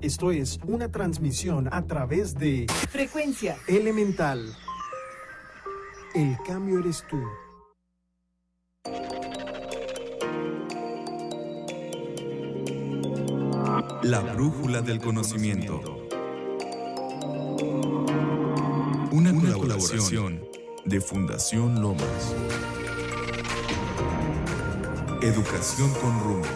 Esto es una transmisión a través de Frecuencia Elemental. El cambio eres tú. La brújula del conocimiento. Una colaboración de Fundación Lomas. Educación con rumbo.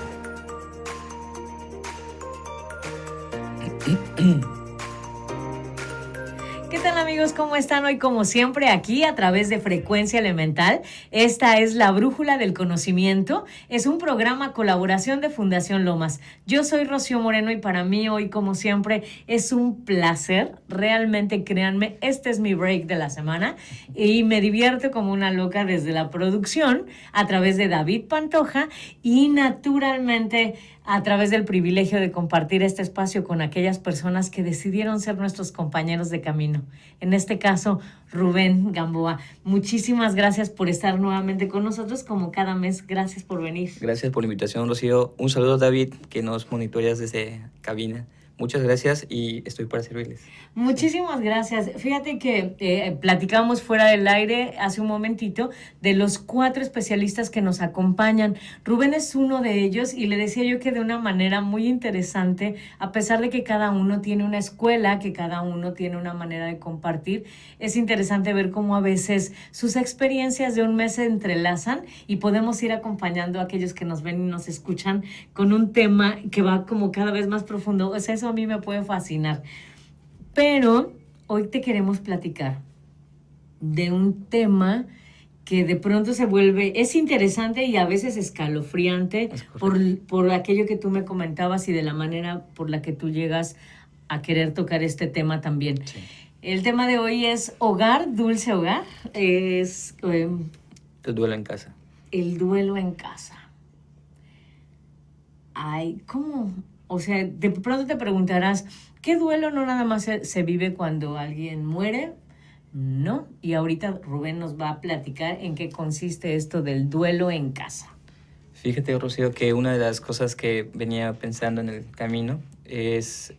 ¿Qué tal, amigos? ¿Cómo están hoy? Como siempre, aquí a través de Frecuencia Elemental. Esta es La Brújula del Conocimiento. Es un programa colaboración de Fundación Lomas. Yo soy Rocío Moreno y para mí hoy, como siempre, es un placer. Realmente, créanme, este es mi break de la semana y me divierto como una loca desde la producción a través de David Pantoja y naturalmente a través del privilegio de compartir este espacio con aquellas personas que decidieron ser nuestros compañeros de camino. En este caso, Rubén Gamboa. Muchísimas gracias por estar nuevamente con nosotros como cada mes. Gracias por venir. Gracias por la invitación, Rocío. Un saludo a David, que nos monitoreas desde cabina. Muchas gracias y estoy para servirles. Muchísimas gracias. Fíjate que platicábamos fuera del aire hace un momentito de los 4 especialistas que nos acompañan. Rubén es uno de ellos y le decía yo que de una manera muy interesante, a pesar de que cada uno tiene una escuela, que cada uno tiene una manera de compartir, es interesante ver cómo a veces sus experiencias de un mes se entrelazan y podemos ir acompañando a aquellos que nos ven y nos escuchan con un tema que va como cada vez más profundo. O sea, eso a mí me puede fascinar. Pero hoy te queremos platicar de un tema que de pronto se vuelve, es interesante y a veces escalofriante por aquello que tú me comentabas y de la manera por la que tú llegas a querer tocar este tema también. Sí. El tema de hoy es hogar, dulce hogar. Es el duelo en casa. El duelo en casa. Ay, ¿cómo? O sea, de pronto te preguntarás, ¿qué duelo no nada más se vive cuando alguien muere? No, y ahorita Rubén nos va a platicar en qué consiste esto del duelo en casa. Fíjate, Rocío, que una de las cosas que venía pensando en el camino es,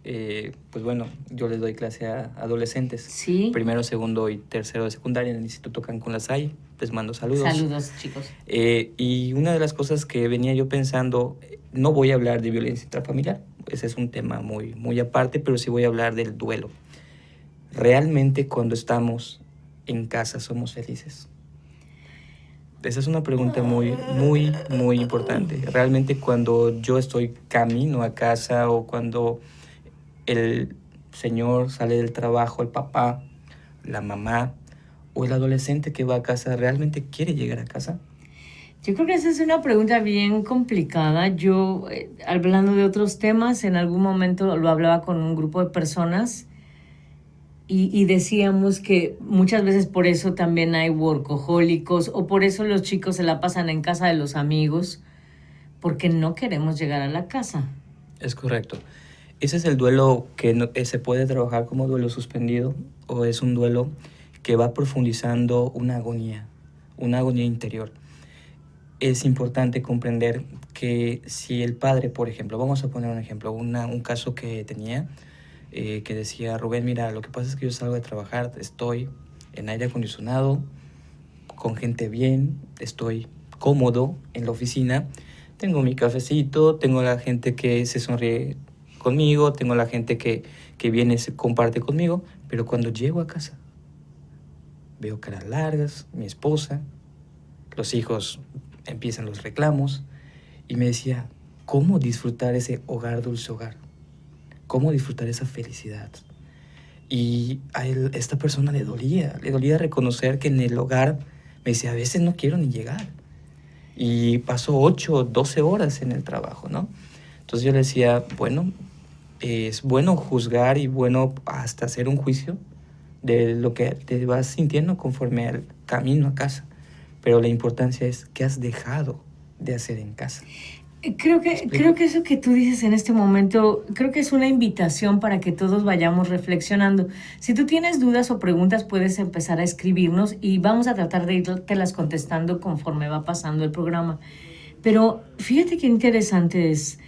pues bueno, yo les doy clase a adolescentes. Sí. Primero, segundo y tercero de secundaria en el Instituto Cancún La Salle. Les mando saludos. Saludos, chicos. Y una de las cosas que venía yo pensando, no voy a hablar de violencia intrafamiliar, ese es un tema muy, muy aparte, pero sí voy a hablar del duelo. ¿Realmente cuando estamos en casa somos felices? Esa es una pregunta muy, muy, muy importante. Realmente cuando yo estoy camino a casa o cuando el señor sale del trabajo, el papá, la mamá o el adolescente que va a casa, ¿realmente quiere llegar a casa? Yo creo que esa es una pregunta bien complicada. Yo, hablando de otros temas, en algún momento lo hablaba con un grupo de personas y decíamos que muchas veces por eso también hay workahólicos o por eso los chicos se la pasan en casa de los amigos, porque no queremos llegar a la casa. Es correcto. Ese es el duelo que no, se puede trabajar como duelo suspendido o es un duelo que va profundizando una agonía interior. Es importante comprender que si el padre, por ejemplo, vamos a poner un ejemplo, un caso que tenía, que decía, Rubén, mira, lo que pasa es que yo salgo de trabajar, estoy en aire acondicionado, con gente bien, estoy cómodo en la oficina, tengo mi cafecito, tengo la gente que se sonríe conmigo, tengo la gente que viene y se comparte conmigo, pero cuando llego a casa, veo caras largas, mi esposa, los hijos empiezan los reclamos y me decía, ¿cómo disfrutar ese hogar, dulce hogar? ¿Cómo disfrutar esa felicidad? Y a esta persona le dolía reconocer que en el hogar, me decía, a veces no quiero ni llegar. Y paso 8, 12 horas en el trabajo, ¿no? Entonces yo le decía, bueno, es bueno juzgar y bueno hasta hacer un juicio de lo que te vas sintiendo conforme al camino a casa. Pero la importancia es qué has dejado de hacer en casa. Creo que eso que tú dices en este momento, creo que es una invitación para que todos vayamos reflexionando. Si tú tienes dudas o preguntas, puedes empezar a escribirnos y vamos a tratar de irtelas contestando conforme va pasando el programa. Pero fíjate qué interesante es.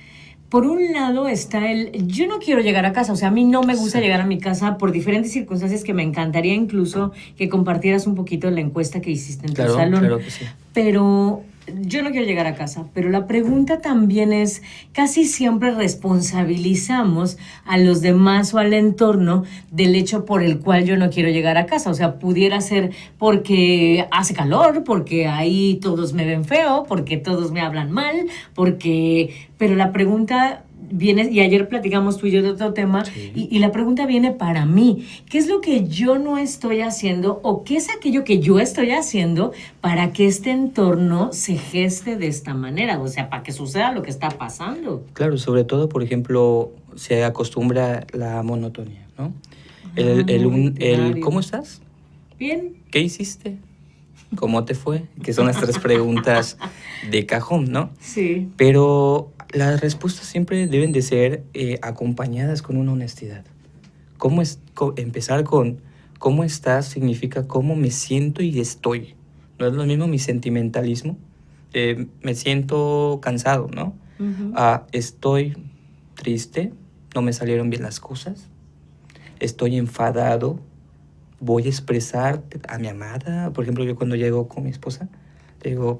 Por un lado está yo no quiero llegar a casa, o sea, a mí no me gusta llegar a mi casa por diferentes circunstancias que me encantaría incluso que compartieras un poquito la encuesta que hiciste en tu salón. Claro que sí. Pero yo no quiero llegar a casa, pero la pregunta también es, casi siempre responsabilizamos a los demás o al entorno del hecho por el cual yo no quiero llegar a casa. O sea, pudiera ser porque hace calor, porque ahí todos me ven feo, porque todos me hablan mal, pero la pregunta viene, y ayer platicamos tú y yo de otro tema, Sí. y la pregunta viene para mí, ¿qué es lo que yo no estoy haciendo o qué es aquello que yo estoy haciendo para que este entorno se geste de esta manera? O sea, para que suceda lo que está pasando. Claro, sobre todo, por ejemplo, se acostumbra la monotonía, ¿no? ¿Cómo estás? Bien. ¿Qué hiciste? ¿Cómo te fue? Que son las 3 preguntas de cajón, ¿no? Sí. Pero las respuestas siempre deben de ser acompañadas con una honestidad. Empezar con cómo estás significa cómo me siento y estoy. No es lo mismo mi sentimentalismo. Me siento cansado, ¿no? Uh-huh. Estoy triste, no me salieron bien las cosas. Estoy enfadado. Voy a expresar a mi amada. Por ejemplo, yo cuando llego con mi esposa, le digo,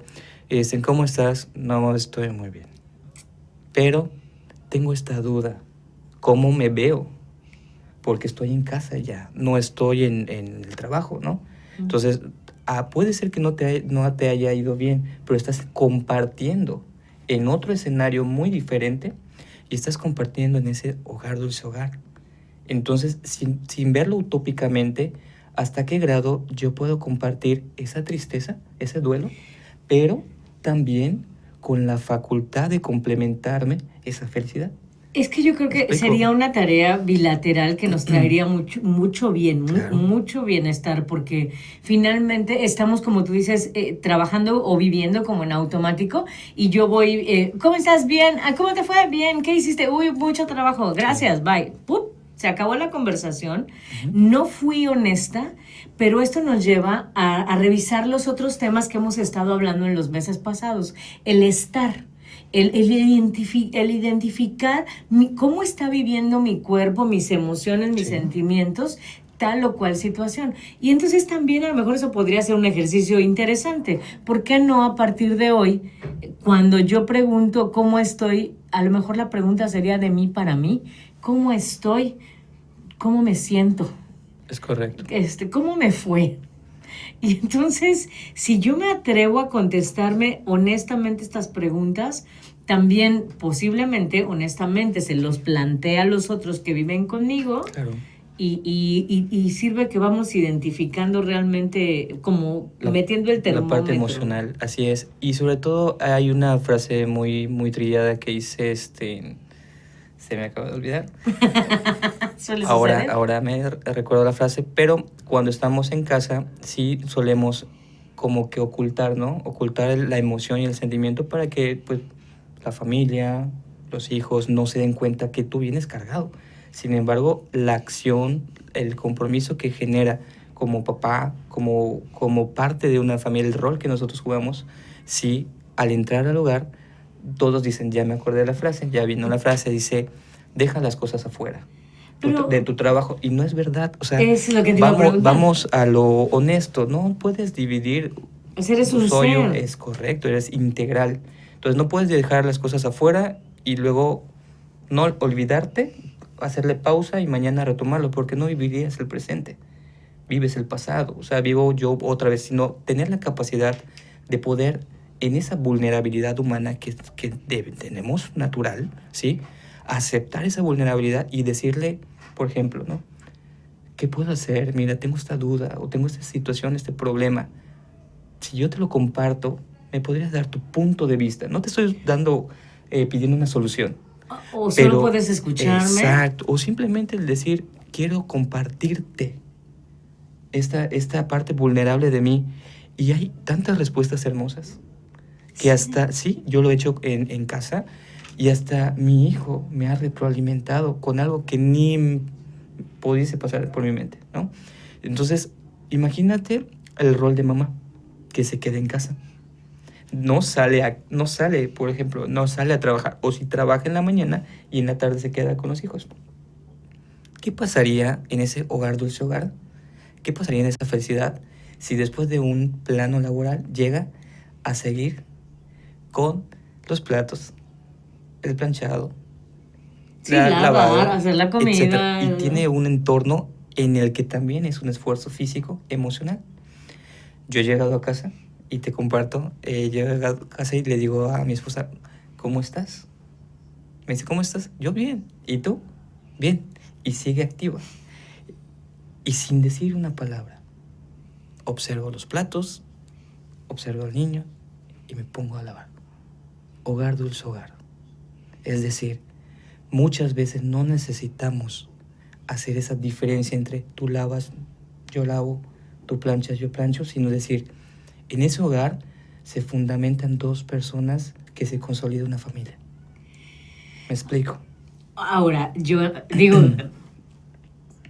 ¿cómo estás? No, estoy muy bien. Pero tengo esta duda, ¿cómo me veo? Porque estoy en casa ya, no estoy en el trabajo, ¿no? Entonces, puede ser que no te haya ido bien, pero estás compartiendo en otro escenario muy diferente y estás compartiendo en ese hogar, dulce hogar. Entonces, sin verlo utópicamente, ¿hasta qué grado yo puedo compartir esa tristeza, ese duelo, pero también con la facultad de complementarme esa felicidad? Es que yo creo que sería una tarea bilateral que nos traería mucho bien, Claro. mucho bienestar, porque finalmente estamos, como tú dices, trabajando o viviendo como en automático, y yo voy, ¿cómo estás? Bien. ¿Cómo te fue? Bien. ¿Qué hiciste? Uy, mucho trabajo. Gracias. Bye. ¡Pup! Se acabó la conversación. Uh-huh. No fui honesta, pero esto nos lleva a revisar los otros temas que hemos estado hablando en los meses pasados. El estar. El identificar cómo está viviendo mi cuerpo, mis emociones, mis sentimientos, tal o cual situación. Y entonces también a lo mejor eso podría ser un ejercicio interesante. ¿Por qué no a partir de hoy, cuando yo pregunto cómo estoy, a lo mejor la pregunta sería de mí para mí? ¿Cómo estoy? ¿Cómo me siento? Es correcto. ¿Cómo me fue? Y entonces, si yo me atrevo a contestarme honestamente estas preguntas, también posiblemente, honestamente, se los plantea a los otros que viven conmigo. Claro. Y sirve que vamos identificando realmente, como metiendo el termómetro. La parte emocional, así es. Y sobre todo hay una frase muy, muy trillada que dice, se me acaba de olvidar. Ahora me recuerdo la frase, pero cuando estamos en casa sí solemos como que ocultar, ¿no? Ocultar la emoción y el sentimiento para que pues la familia, los hijos no se den cuenta que tú vienes cargado. Sin embargo, la acción, el compromiso que genera como papá, como parte de una familia, el rol que nosotros jugamos, sí, al entrar al hogar, todos dicen, ya me acordé de la frase, ya vino la frase, dice, deja las cosas afuera de tu trabajo. Y no es verdad, o sea, es lo que te vamos a lo honesto, no puedes dividir. Pues eres un ser. Es correcto, eres integral. Entonces no puedes dejar las cosas afuera y luego no olvidarte, hacerle pausa y mañana retomarlo, porque no vivirías el presente, vives el pasado. O sea, vivo yo otra vez, sino tener la capacidad de poder, en esa vulnerabilidad humana que tenemos natural, ¿sí? Aceptar esa vulnerabilidad y decirle, por ejemplo, ¿no? ¿Qué puedo hacer? Mira, tengo esta duda o tengo esta situación, este problema. Si yo te lo comparto, me podrías dar tu punto de vista. No te estoy pidiendo una solución. O solo puedes escucharme. Exacto. O simplemente el decir, quiero compartirte esta parte vulnerable de mí. Y hay tantas respuestas hermosas que hasta, yo lo he hecho en casa, y hasta mi hijo me ha retroalimentado con algo que ni pudiese pasar por mi mente, ¿no? Entonces, imagínate el rol de mamá que se queda en casa. no sale, por ejemplo, no sale a trabajar, o si trabaja en la mañana y en la tarde se queda con los hijos. ¿Qué pasaría en ese hogar, dulce hogar? ¿Qué pasaría en esa felicidad si después de un plano laboral llega a seguir con los platos, el planchado, Sí, lavar, hacer la comida. etcétera, y tiene un entorno en el que también es un esfuerzo físico, emocional? Yo he llegado a casa y te comparto, llego a casa y le digo a mi esposa, ¿cómo estás? Me dice, ¿cómo estás? Yo bien. ¿Y tú? Bien. Y sigue activa. Y sin decir una palabra, observo los platos, observo al niño y me pongo a lavar. Hogar, dulce hogar. Es decir, muchas veces no necesitamos hacer esa diferencia entre tú lavas, yo lavo, tú planchas, yo plancho, sino decir, en ese hogar se fundamentan dos personas que se consolida una familia. ¿Me explico? Ahora, yo digo,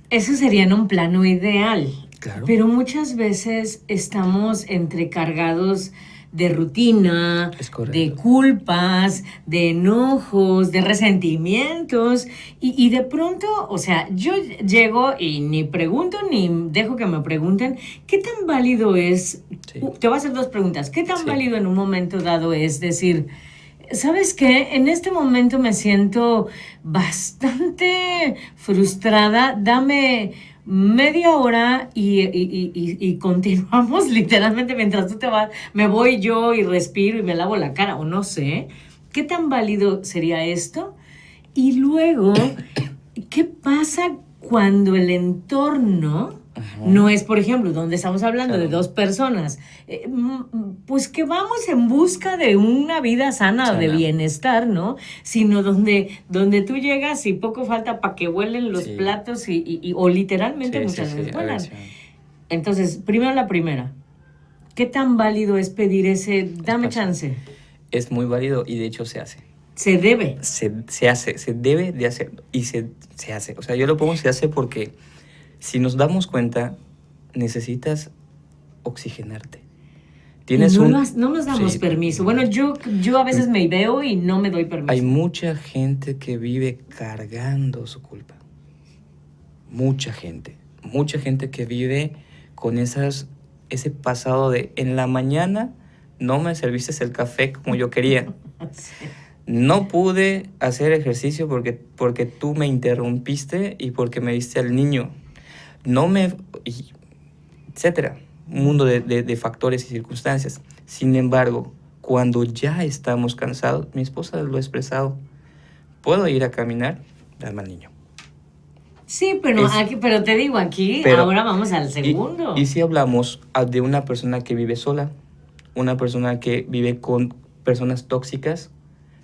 eso sería en un plano ideal. Claro. Pero muchas veces estamos entrecargados de rutina, Es correcto. de culpas, de enojos, de resentimientos y de pronto, o sea, yo llego y ni pregunto ni dejo que me pregunten qué tan válido es, Sí. te voy a hacer dos preguntas, qué tan Sí. válido en un momento dado es decir, ¿sabes qué? En este momento me siento bastante frustrada, dame media hora y continuamos literalmente mientras tú te vas, me voy yo y respiro y me lavo la cara, o no sé, ¿qué tan válido sería esto? Y luego, ¿qué pasa cuando el entorno no es, por ejemplo, donde estamos hablando Claro. de dos personas, pues que vamos en busca de una vida sana, de Sana. bienestar, ¿no? Sino donde tú llegas y poco falta para que huelen los Sí. platos o literalmente muchas veces vuelan. agresión. Entonces, primero la primera. ¿Qué tan válido es pedir ese, dame Espacio. chance? Es muy válido y de hecho se hace. Se debe. Se hace, se debe de hacer y se hace. O sea, yo lo pongo se hace porque si nos damos cuenta, necesitas oxigenarte. Tienes Y no, un... no nos damos Sí. permiso. Bueno, yo a veces me veo y no me doy permiso. Hay mucha gente que vive cargando su culpa. Mucha gente que vive con ese pasado de en la mañana no me serviste el café como yo quería. No pude hacer ejercicio porque tú me interrumpiste y porque me diste al niño. Etcétera. Un mundo de factores y circunstancias. Sin embargo, cuando ya estamos cansados, mi esposa lo ha expresado, puedo ir a caminar, dame al niño. Sí, pero, pero te digo, aquí ahora vamos al segundo. Y si hablamos de una persona que vive sola, una persona que vive con personas tóxicas,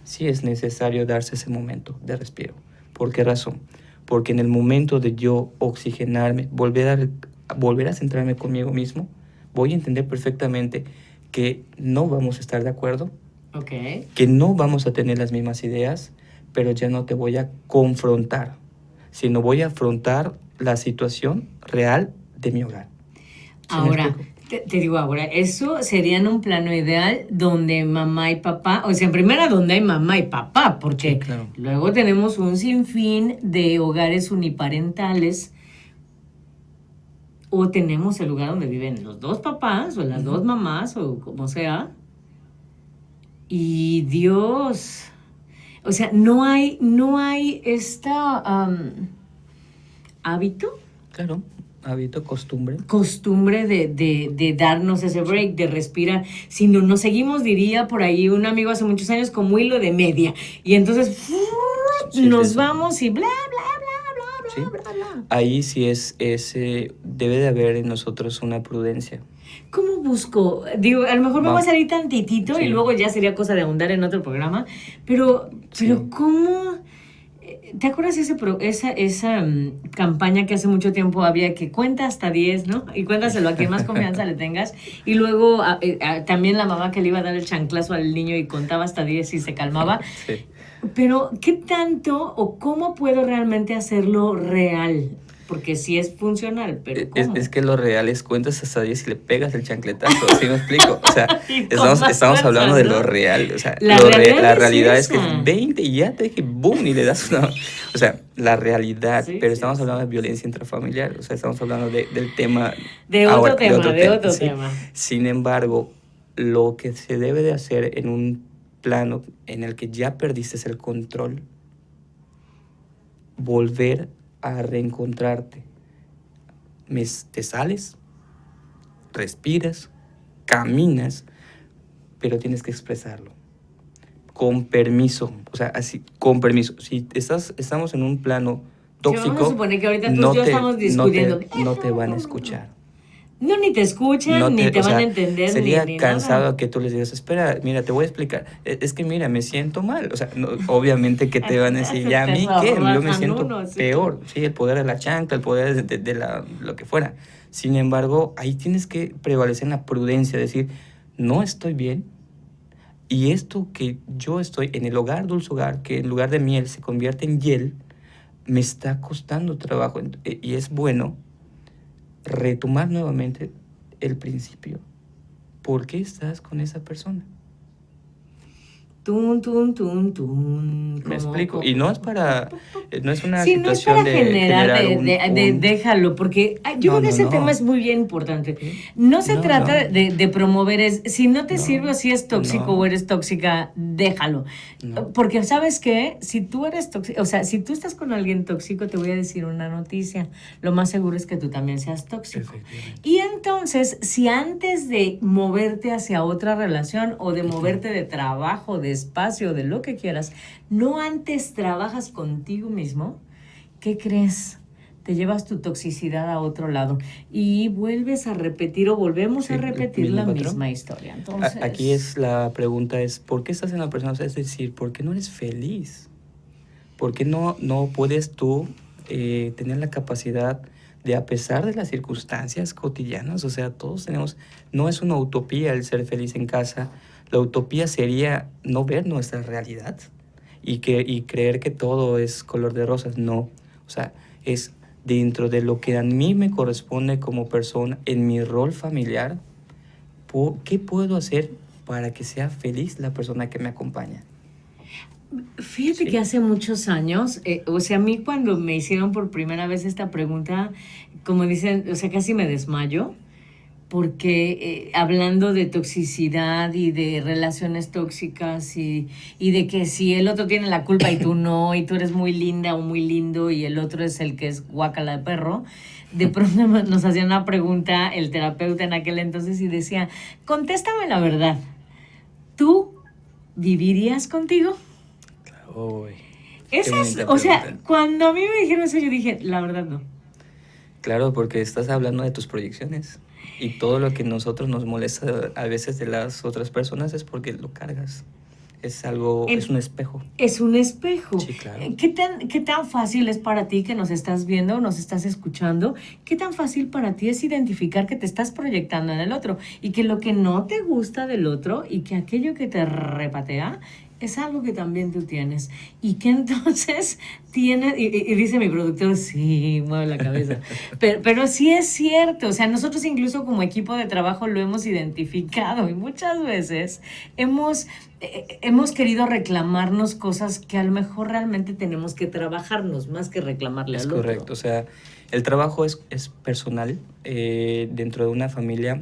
sí es necesario darse ese momento de respiro. ¿Por qué razón? Porque en el momento de yo oxigenarme, volver a centrarme conmigo mismo, voy a entender perfectamente que no vamos a estar de acuerdo, Okay. que no vamos a tener las mismas ideas, pero ya no te voy a confrontar, sino voy a afrontar la situación real de mi hogar. ¿Sí me Ahora, explico? te digo ahora, eso sería en un plano ideal donde mamá y papá, o sea, en primera donde hay mamá y papá, porque Sí, claro. luego tenemos un sinfín de hogares uniparentales o tenemos el lugar donde viven los dos papás o las dos mamás o como sea. Y Dios, o sea, no hay esta hábito, Claro, hábito, costumbre de darnos ese break, de respirar, sino nos seguimos, diría por ahí un amigo hace muchos años, como hilo de media. Y entonces Sí, nos sí. vamos y bla, Sí. bla, bla, bla. Ahí sí debe de haber en nosotros una prudencia. ¿Cómo busco? Digo, a lo mejor me va a salir tantitito y Sí. luego ya sería cosa de ahondar en otro programa, pero Sí. ¿cómo? ¿Te acuerdas esa campaña que hace mucho tiempo había que cuenta hasta 10, ¿no? Y cuéntaselo a quien más confianza le tengas. Y luego también la mamá que le iba a dar el chanclazo al niño y contaba hasta 10 y se calmaba. Sí. Pero, ¿qué tanto o cómo puedo realmente hacerlo real? Porque sí es funcional, pero ¿cómo? Es que lo real es cuentas hasta 10 y le pegas el chancletazo, ¿sí me explico? O sea, Y con más estamos fuerza, hablando de ¿no? lo real, o sea, La la realidad realidad es es que esa. es 20 y ya te dije boom y le das una... O sea, la realidad, Sí, pero sí, estamos hablando sí, de violencia intrafamiliar, o sea, estamos hablando del tema... De ahora, otro tema, de otro ¿sí? tema. Sin embargo, lo que se debe de hacer en un plano en el que ya perdiste el control, volver a reencontrarte. Te sales, respiras, caminas, pero tienes que expresarlo. Con permiso, o sea, así, con permiso. Si estamos en un plano Sí, vamos a tóxico, suponer que ahorita tú y yo estamos discutiendo. no te van a escuchar. No, ni te escuchan, ni te O van a sea, entender, sería ni cansado nada. que tú les digas, espera, mira, te voy a explicar. Es que mira, me siento mal. O sea, obviamente que te van a decir, ¿ya a Te mí qué? Yo me rajan siento uno, sí, peor. Sí, el poder de la chancla, el poder lo que fuera. Sin embargo, ahí tienes que prevalecer en la prudencia, decir, no estoy bien. Y esto que yo estoy en el hogar, dulce hogar, que en lugar de miel se convierte en hiel, me está costando trabajo. Y es bueno retomar nuevamente el principio. ¿Por qué estás con esa persona? Tun, tun, tun, tun. Me explico. Y no es para, no es una Sí, no es situación para de generar, un... déjalo, porque yo No, creo que no, ese no. tema es muy bien importante. No se No, trata no. de promover, si no te No, sirve o si es tóxico no. o eres tóxica, déjalo. No. Porque ¿sabes qué? Si tú eres tóxico, o sea, si tú estás con alguien tóxico, te voy a decir una noticia. Lo más seguro es que tú también seas tóxico. Efectivamente. Y entonces, si antes de moverte hacia otra relación o de moverte de trabajo, de espacio, de lo que quieras, no antes trabajas contigo mismo, ¿qué crees? Te llevas tu toxicidad a otro lado y vuelves a repetir o volvemos Sí, a el repetir mismo la patrón. misma historia. Entonces, Aquí es la pregunta es, ¿por qué estás en la persona? O sea, es decir, ¿por qué no eres feliz? ¿Por qué no puedes tú tener la capacidad de, a pesar de las circunstancias cotidianas, o sea, todos tenemos, no es una utopía el ser feliz en casa, la utopía sería no ver nuestra realidad y creer que todo es color de rosas, no, o sea, es dentro de lo que a mí me corresponde como persona, en mi rol familiar, ¿qué puedo hacer para que sea feliz la persona que me acompaña? fíjate Sí. que hace muchos años, o sea, a mí cuando me hicieron por primera vez esta pregunta, como dicen, o sea, casi me desmayo, porque hablando de toxicidad y de relaciones tóxicas y de que si el otro tiene la culpa y tú no, y tú eres muy linda o muy lindo y el otro es el que es guácala de perro, de pronto nos hacía una pregunta el terapeuta en aquel entonces y decía, contéstame la verdad, ¿tú vivirías contigo? Uy, Esa es, bonita o sea, pregunta. cuando a mí me dijeron eso, yo dije, la verdad no. Claro, porque estás hablando de tus proyecciones y todo lo que nosotros nos molesta a veces de las otras personas es porque lo cargas. Es algo, es un espejo. Es un espejo. Sí, claro. ¿Qué tan fácil es para ti que nos estás viendo, nos estás escuchando? ¿Qué tan fácil para ti es identificar que te estás proyectando en el otro y que lo que no te gusta del otro y que aquello que te repatea es algo que también tú tienes y que entonces tienes, y dice mi productor, sí, mueve la cabeza, pero sí es cierto, o sea, nosotros incluso como equipo de trabajo lo hemos identificado y muchas veces hemos querido reclamarnos cosas que a lo mejor realmente tenemos que trabajarnos más que reclamarle Es al otro. correcto, o sea, el trabajo es personal dentro de una familia.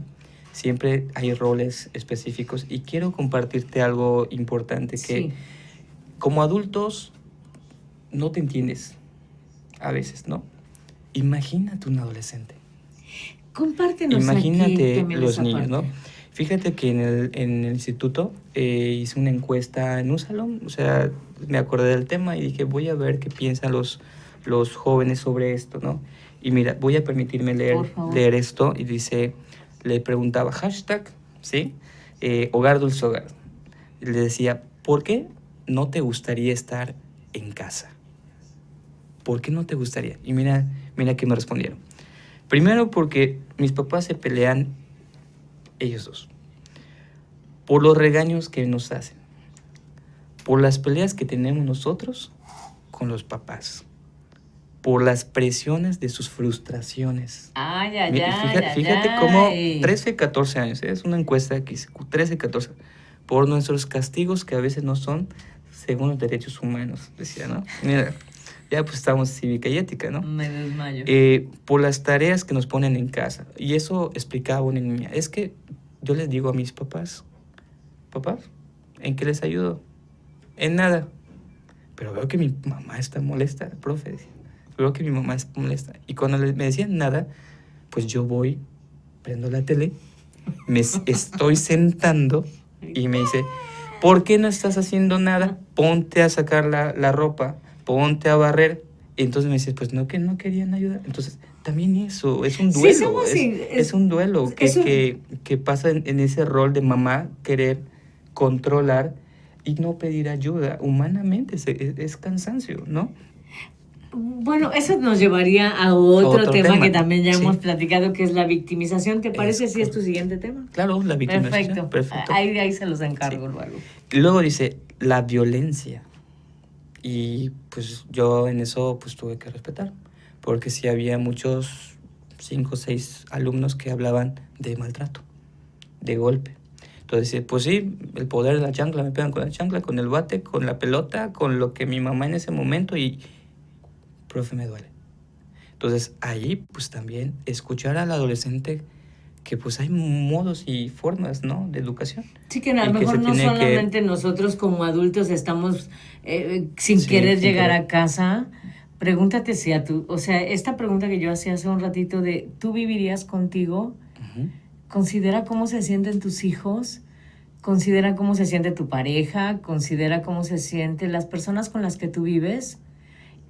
Siempre hay roles específicos y quiero compartirte algo importante que Sí. como adultos no te entiendes a veces, ¿no? Imagínate un adolescente. Compártenos Imagínate aquí también los esa niños, parte. ¿no? Fíjate que en el instituto hice una encuesta en un salón, o sea, me acordé del tema y dije, voy a ver qué piensan los jóvenes sobre esto, ¿no? Y mira, voy a permitirme Por favor. leer esto y dice, le preguntaba, hashtag, ¿sí? Hogar dulce hogar. Y le decía, ¿por qué no te gustaría estar en casa? ¿Por qué no te gustaría? Y mira qué me respondieron. Primero porque mis papás se pelean ellos dos. Por los regaños que nos hacen. Por las peleas que tenemos nosotros con los papás. por las presiones de sus frustraciones. Ay, ay, Mira, ay, fíjate ay, cómo ay. 13, 14 años, es una encuesta que hice, 13, 14, por nuestros castigos que a veces no son según los derechos humanos, decía, ¿no? Mira, ya pues estamos cívica y ética, ¿no? Me desmayo. Por las tareas que nos ponen en casa. Y eso explicaba una niña. Es que yo les digo a mis papás, ¿en qué les ayudo? En nada. Pero veo que mi mamá está molesta, profe. Veo que mi mamá está molesta. Y cuando me decían nada, pues yo voy, prendo la tele, me estoy sentando y me dice, ¿por qué no estás haciendo nada? Ponte a sacar la ropa, ponte a barrer. Y entonces me dice, pues no, que no querían ayudar. Entonces, también eso, es un duelo. Sí, somos es un duelo que pasa en ese rol de mamá, querer controlar y no pedir ayuda. Humanamente es cansancio, ¿no? Bueno, eso nos llevaría a otro tema que también ya sí. hemos platicado, que es la victimización. ¿Te parece si es tu correcto. siguiente tema? Claro, la victimización. Perfecto. Ahí se los encargo luego. Y luego dice, la violencia. Y pues yo en eso pues tuve que respetar, porque sí había muchos, 5 o 6 alumnos que hablaban de maltrato, de golpe. Entonces, pues sí, el poder de la chancla, me pegan con la chancla, con el bate, con la pelota, con lo que mi mamá en ese momento y, profe, me duele. Entonces, ahí pues también escuchar al adolescente que pues hay modos y formas, ¿no?, de educación. Sí, que a lo mejor no solamente nosotros como adultos estamos sin querer llegar a casa. Pregúntate si o sea, esta pregunta que yo hacía hace un ratito de, ¿tú vivirías contigo? Uh-huh. Considera cómo se sienten tus hijos, considera cómo se siente tu pareja, considera cómo se sienten las personas con las que tú vives,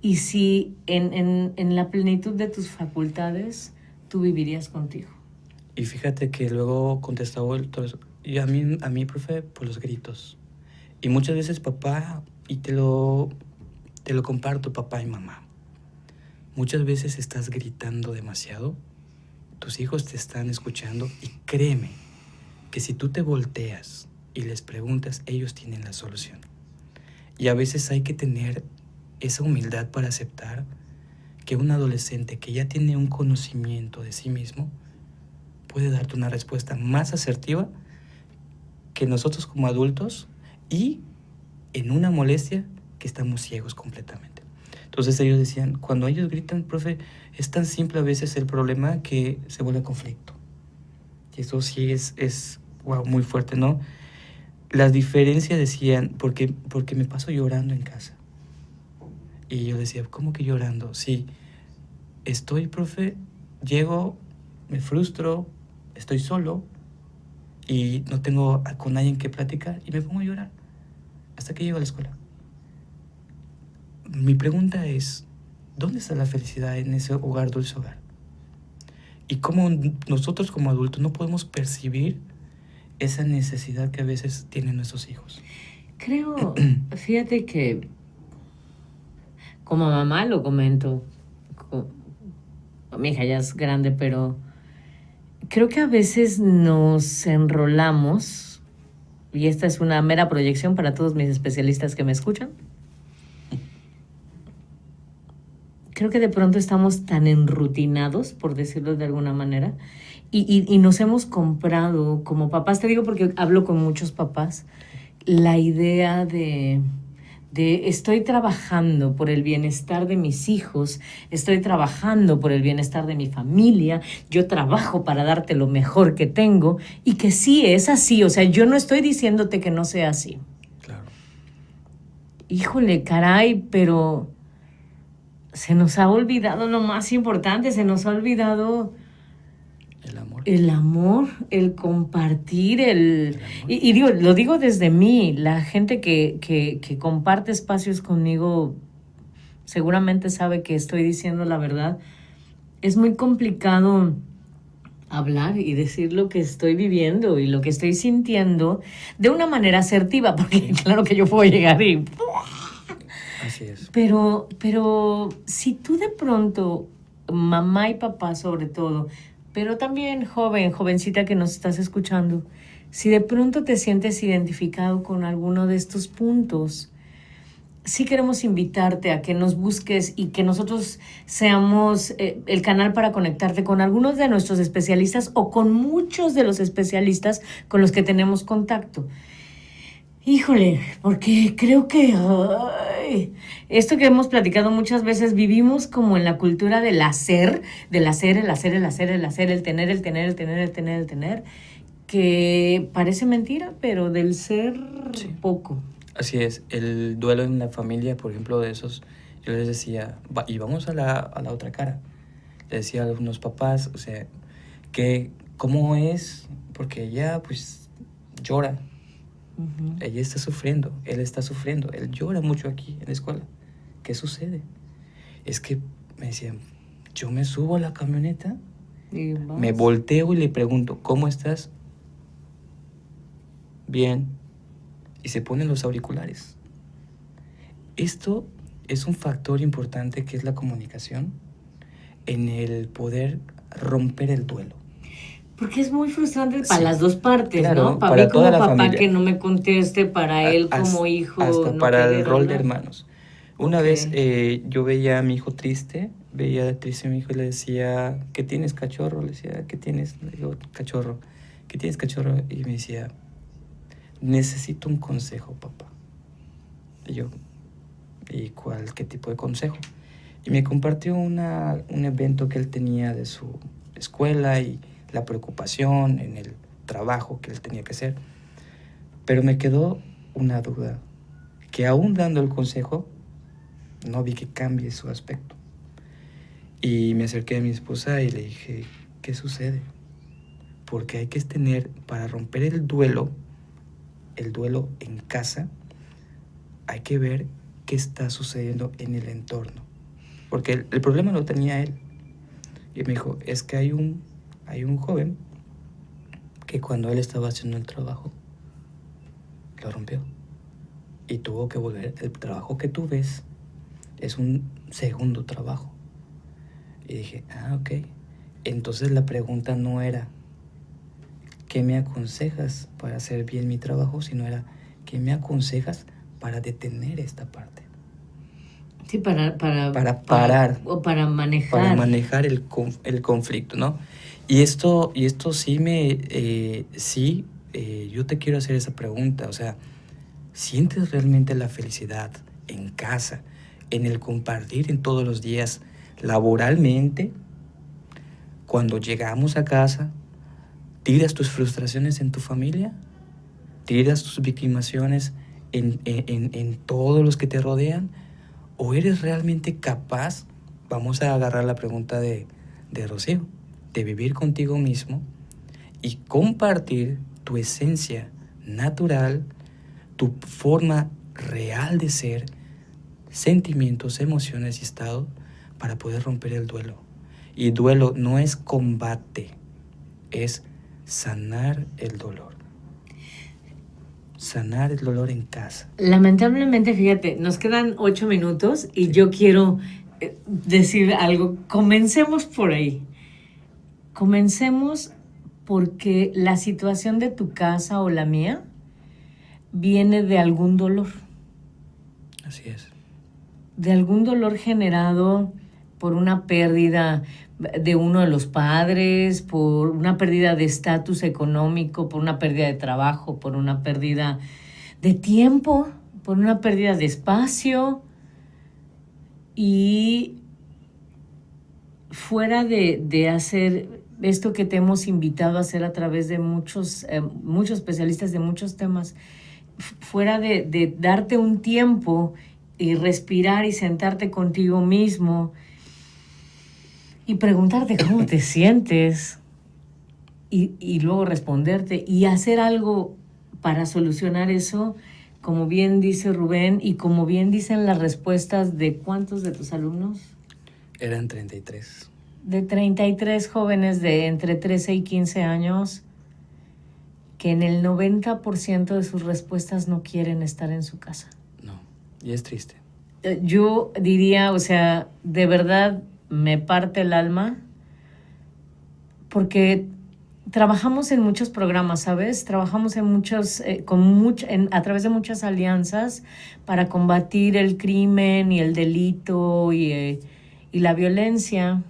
y si en la plenitud de tus facultades tú vivirías contigo. Y fíjate que luego contestaba todo eso. Y a mí, profe, por los gritos. Y muchas veces papá, y te lo comparto, papá y mamá. Muchas veces estás gritando demasiado, tus hijos te están escuchando y créeme que si tú te volteas y les preguntas, ellos tienen la solución. Y a veces hay que tener esa humildad para aceptar que un adolescente que ya tiene un conocimiento de sí mismo puede darte una respuesta más asertiva que nosotros como adultos y en una molestia que estamos ciegos completamente. Entonces ellos decían, cuando ellos gritan, profe, es tan simple a veces el problema que se vuelve conflicto. Y eso sí es wow, muy fuerte, ¿no? Las diferencias decían, porque me paso llorando en casa. Y yo decía, ¿cómo que llorando? Sí, estoy, profe, llego, me frustro, estoy solo y no tengo con nadie que platicar y me pongo a llorar hasta que llego a la escuela. Mi pregunta es, ¿dónde está la felicidad en ese hogar, dulce hogar? Y cómo nosotros como adultos no podemos percibir esa necesidad que a veces tienen nuestros hijos. Creo, fíjate que como mamá lo comento, mi hija ya es grande, pero creo que a veces nos enrolamos, y esta es una mera proyección para todos mis especialistas que me escuchan. Creo que de pronto estamos tan enrutinados, por decirlo de alguna manera, y nos hemos comprado como papás, te digo porque hablo con muchos papás, la idea de estoy trabajando por el bienestar de mis hijos, estoy trabajando por el bienestar de mi familia, yo trabajo para darte lo mejor que tengo, y que sí es así, o sea, yo no estoy diciéndote que no sea así. Claro. Híjole, caray, pero se nos ha olvidado lo más importante, se nos ha olvidado el amor, el compartir, y digo, lo digo desde mí, la gente que comparte espacios conmigo seguramente sabe que estoy diciendo la verdad. Es muy complicado hablar y decir lo que estoy viviendo y lo que estoy sintiendo de una manera asertiva, porque claro que yo puedo llegar y... Así es. Pero si tú de pronto, mamá y papá sobre todo, pero también jovencita que nos estás escuchando, si de pronto te sientes identificado con alguno de estos puntos, sí queremos invitarte a que nos busques y que nosotros seamos el canal para conectarte con algunos de nuestros especialistas o con muchos de los especialistas con los que tenemos contacto. Híjole, porque creo que esto que hemos platicado muchas veces, vivimos como en la cultura del hacer, el hacer, el tener, el tener, que parece mentira, pero del ser Sí. poco. Así es, el duelo en la familia, por ejemplo, de esos, yo les decía, y vamos a la otra cara. Le decía a algunos papás, o sea, que cómo es, porque ella pues llora, Ujú. ella está sufriendo, él llora mucho aquí en la escuela. ¿Qué sucede? Es que me decían, yo me subo a la camioneta, Y me vas. volteo y le pregunto, ¿cómo estás? Bien. Y se ponen los auriculares. Esto es un factor importante que es la comunicación en el poder romper el duelo. Porque es muy frustrante para Sí, las dos partes, claro, ¿no? Para para mí como toda la papá familia. que no me conteste, para él como hijo Hasta no para el querer rol de hablar. hermanos. Una Ok. vez yo veía a mi hijo triste, veía triste a mi hijo y le decía, ¿qué tienes, cachorro? Le decía, ¿qué tienes? Le digo, cachorro. ¿Qué tienes, cachorro? Y me decía, necesito un consejo, papá. Y yo, ¿y qué tipo de consejo? Y me compartió un evento que él tenía de su escuela y la preocupación en el trabajo que él tenía que hacer. Pero me quedó una duda, que aún dando el consejo, no vi que cambie su aspecto. Y me acerqué a mi esposa y le dije, ¿qué sucede? Porque hay que tener, para romper el duelo en casa, hay que ver qué está sucediendo en el entorno. Porque el problema lo tenía él. Y me dijo, es que hay un joven que cuando él estaba haciendo el trabajo, lo rompió. Y tuvo que volver. El trabajo que tú ves es un segundo trabajo. Y dije, ok. Entonces la pregunta no era, ¿qué me aconsejas para hacer bien mi trabajo? Sino era, ¿qué me aconsejas para detener esta parte? Sí, para parar. O para manejar. Para manejar el conflicto, ¿no? Y esto sí yo te quiero hacer esa pregunta, o sea, ¿sientes realmente la felicidad en casa, en el compartir en todos los días, laboralmente? Cuando llegamos a casa, ¿tiras tus frustraciones en tu familia? ¿Tiras tus victimaciones en todos los que te rodean? ¿O eres realmente capaz, vamos a agarrar la pregunta de Rocío, de vivir contigo mismo y compartir tu esencia natural, tu forma real de ser, sentimientos, emociones y estado para poder romper el duelo? Y duelo no es combate, es sanar el dolor. Sanar el dolor en casa. Lamentablemente, fíjate, nos quedan 8 minutos y Sí. yo quiero decir algo. Comencemos por ahí. Comencemos porque la situación de tu casa o la mía viene de algún dolor. Así es. De algún dolor generado por una pérdida de uno de los padres, por una pérdida de estatus económico, por una pérdida de trabajo, por una pérdida de tiempo, por una pérdida de espacio. Y fuera de hacer esto que te hemos invitado a hacer a través de muchos especialistas de muchos temas, fuera de darte un tiempo y respirar y sentarte contigo mismo y preguntarte cómo te sientes y luego responderte y hacer algo para solucionar eso, como bien dice Rubén y como bien dicen las respuestas de ¿cuántos de tus alumnos? Eran 33. De 33 jóvenes de entre 13 y 15 años que en el 90% de sus respuestas no quieren estar en su casa. No, y es triste. Yo diría, o sea, de verdad me parte el alma porque trabajamos en muchos programas, ¿sabes? Trabajamos en muchos, a través de muchas alianzas para combatir el crimen y el delito y la violencia.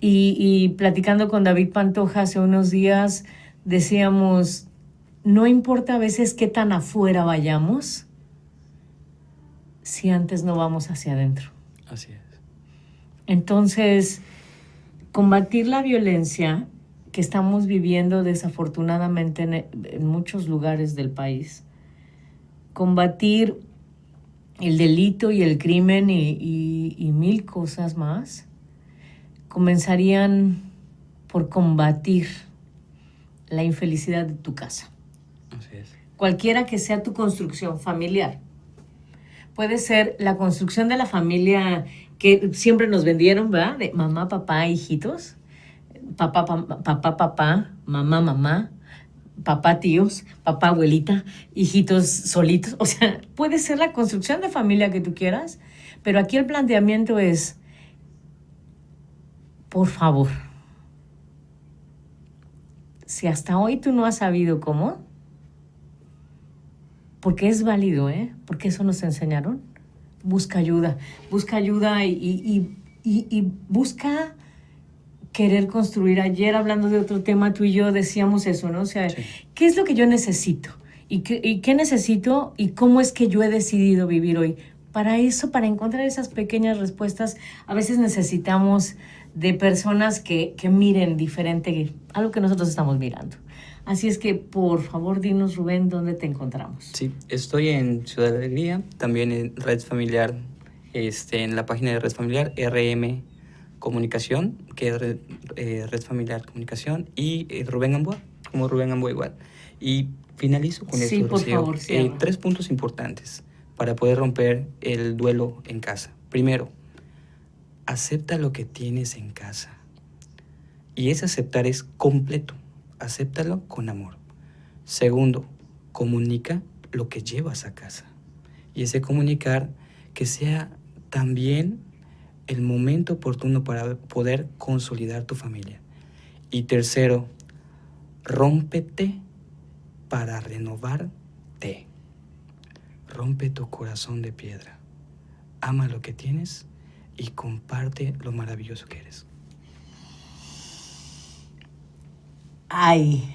Y platicando con David Pantoja hace unos días, decíamos, no importa a veces qué tan afuera vayamos, si antes no vamos hacia adentro. Así es. Entonces, combatir la violencia que estamos viviendo desafortunadamente en muchos lugares del país, combatir el delito y el crimen y mil cosas más, comenzarían por combatir la infelicidad de tu casa. Así es. Cualquiera que sea tu construcción familiar. Puede ser la construcción de la familia que siempre nos vendieron, ¿verdad? De mamá, papá, hijitos. Papá, mamá, mamá, papá, tíos, papá, abuelita, hijitos solitos. O sea, puede ser la construcción de familia que tú quieras, pero aquí el planteamiento es, por favor, si hasta hoy tú no has sabido cómo, porque es válido, porque eso nos enseñaron, busca ayuda y busca querer construir. Ayer, hablando de otro tema, tú y yo decíamos eso, ¿no? O sea, sí. ¿Qué es lo que yo necesito? ¿Y qué necesito? ¿Y cómo es que yo he decidido vivir hoy? Para eso, para encontrar esas pequeñas respuestas, a veces necesitamos de personas que miren diferente a lo que nosotros estamos mirando. Así es que, por favor, dinos, Rubén, ¿dónde te encontramos? Sí, estoy en Ciudad de Alegría, también en Red Familiar, en la página de Red Familiar, RM Comunicación, que es Red Familiar Comunicación, y Rubén Gamboa, como Rubén Gamboa igual. Y finalizo con esto, por Rocío. favor, sí, 3 puntos importantes para poder romper el duelo en casa. Primero, acepta lo que tienes en casa. Y ese aceptar es completo. Acéptalo con amor. Segundo, comunica lo que llevas a casa. Y ese comunicar que sea también el momento oportuno para poder consolidar tu familia. Y tercero, rómpete para renovarte. Rompe tu corazón de piedra. Ama lo que tienes y comparte lo maravilloso que eres. Ay,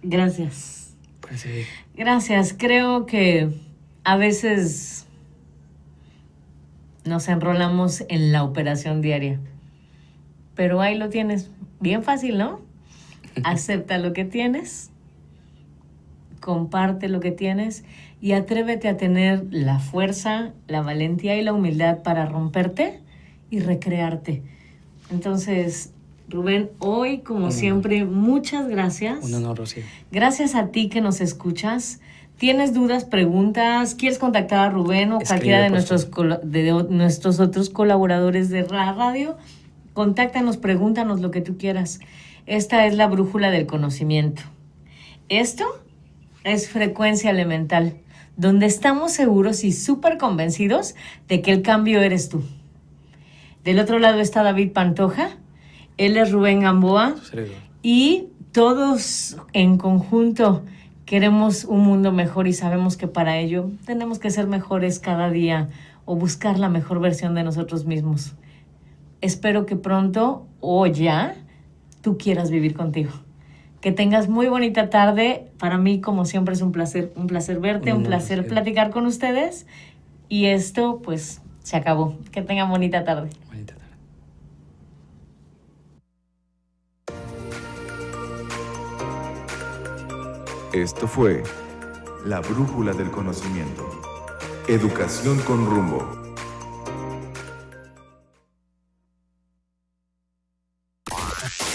gracias. Parece... Gracias. Creo que a veces nos enrolamos en la operación diaria, pero ahí lo tienes. Bien fácil, ¿no? Acepta lo que tienes, comparte lo que tienes y atrévete a tener la fuerza, la valentía y la humildad para romperte y recrearte. Entonces, Rubén, hoy, como siempre, muchas gracias. Un honor, Rocío. Gracias a ti que nos escuchas. ¿Tienes dudas, preguntas? ¿Quieres contactar a Rubén o cualquiera de nuestros otros colaboradores de la radio? Contáctanos, pregúntanos lo que tú quieras. Esta es la brújula del conocimiento. Esto es Frecuencia Elemental, donde estamos seguros y súper convencidos de que el cambio eres tú. Del otro lado está David Pantoja. Él es Rubén Gamboa y todos en conjunto queremos un mundo mejor y sabemos que para ello tenemos que ser mejores cada día o buscar la mejor versión de nosotros mismos. Espero que pronto o ya tú quieras vivir contigo. Que tengas muy bonita tarde. Para mí, como siempre, es un placer verte, un placer platicar con ustedes. Y esto, pues, se acabó. Que tengan bonita tarde. Bonita tarde. Esto fue La Brújula del Conocimiento. Educación con rumbo.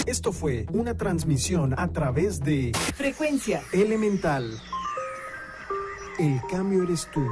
Esto fue una transmisión a través de Frecuencia Elemental. El cambio eres tú.